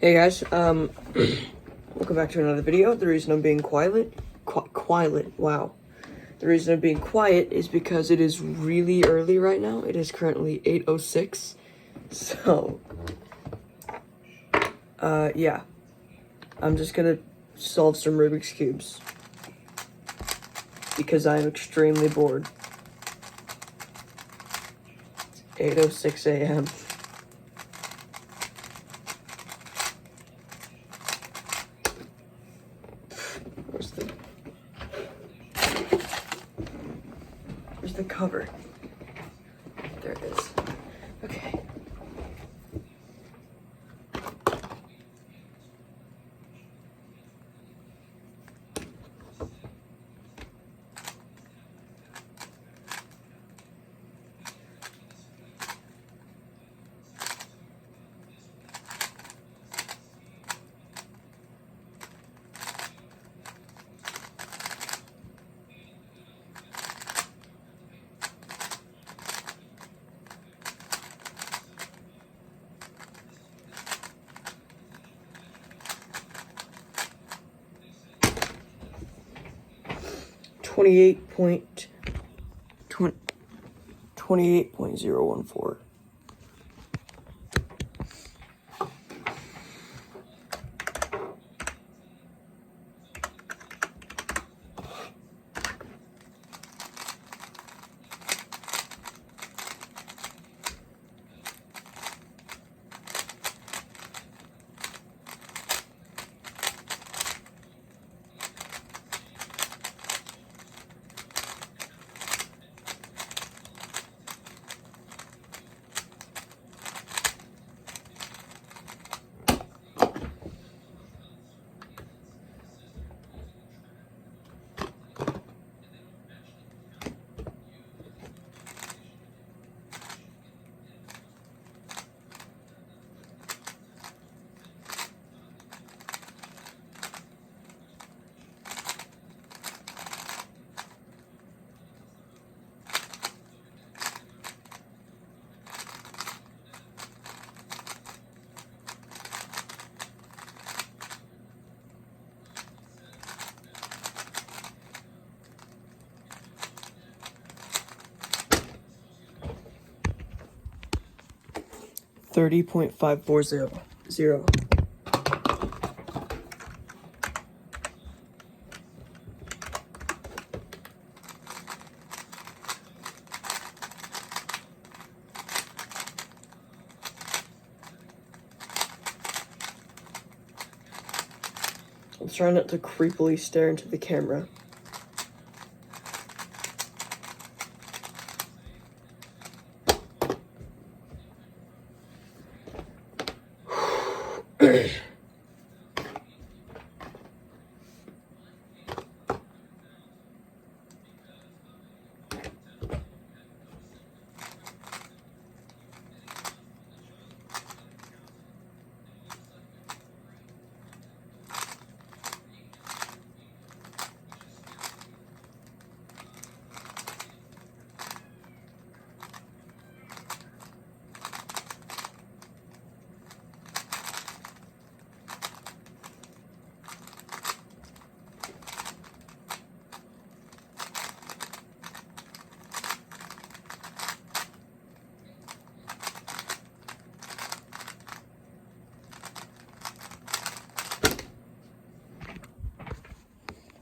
Hey guys, welcome back to another video. The reason I'm being quiet, wow. The reason I'm being quiet is because it is really early right now. It is currently 8:06, so, yeah. I'm just gonna solve some Rubik's Cubes because I am extremely bored. It's 8:06 a.m. Where's the cover? There it is. Okay. Twenty-eight point 28.014. $30.540. I'm trying not to creepily stare into the camera.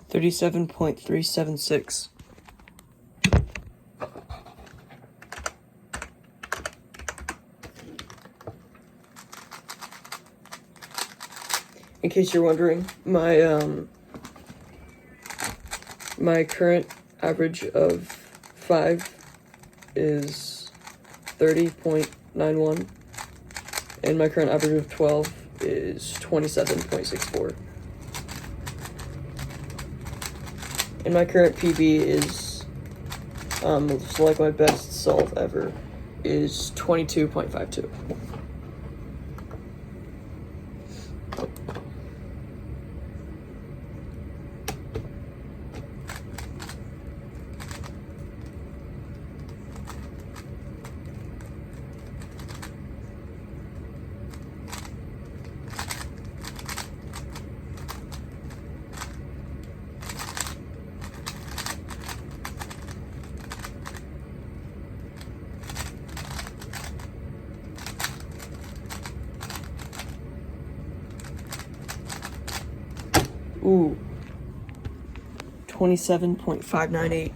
$37.376. In case you're wondering, my current average of 5 is 30.91, and my current average of 12 is 27.64. And my current PB is, like my best solve ever, is 22.52. Ooh. 27.598.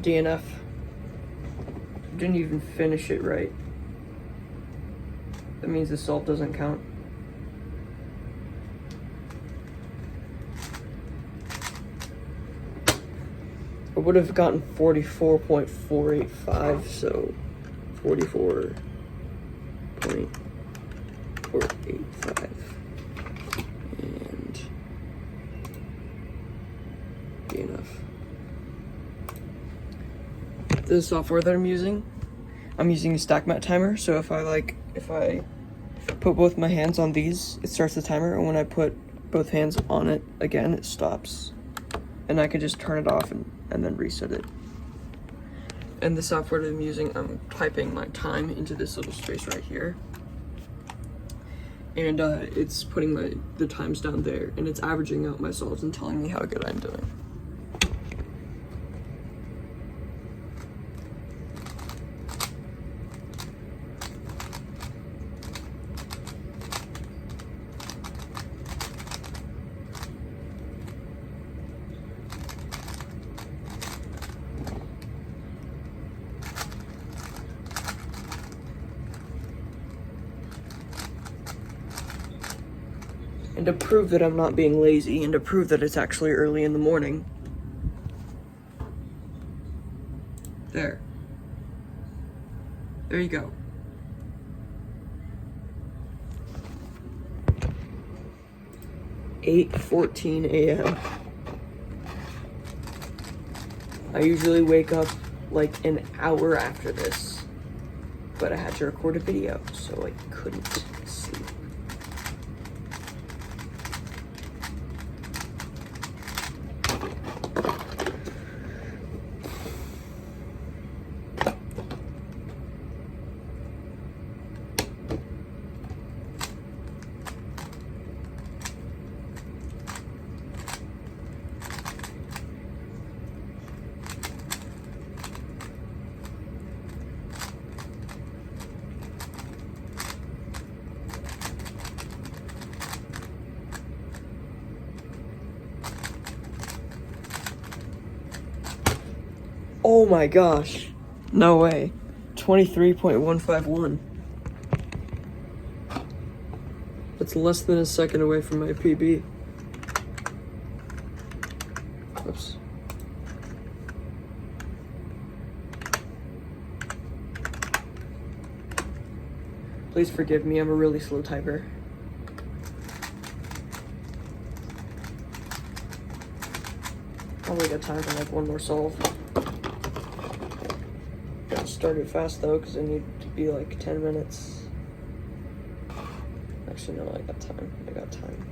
DNF. Didn't even finish it right. That means the solve doesn't count. I would have gotten 44.485, so 44.485. And DNF. The software that I'm using a stack mat timer, so if I put both my hands on these, it starts the timer, and when I put both hands on it again, it stops. And I can just turn it off and then reset it. And the software that I'm using, I'm typing my time into this little space right here. And it's putting the times down there, and it's averaging out my solves and telling me how good I'm doing. And to prove that I'm not being lazy, and to prove that it's actually early in the morning, there you go. (8:14 a.m.) I usually wake up like an hour after this, but I had to record a video, so I couldn't sleep. Oh my gosh. No way. 23.151. That's less than a second away from my PB. Oops. Please forgive me, I'm a really slow typer. Probably got time for like one more solve. Gotta start it fast though, because I need to be like 10 minutes. Actually, no, I got time. I got time.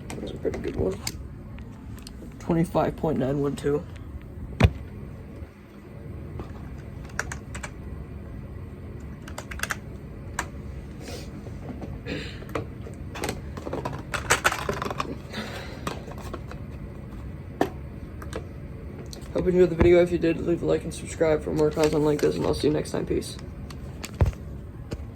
That was a pretty good one. 25.912. Hope you enjoyed the video. If you did, leave a like and subscribe for more content like this, and I'll see you next time. Peace.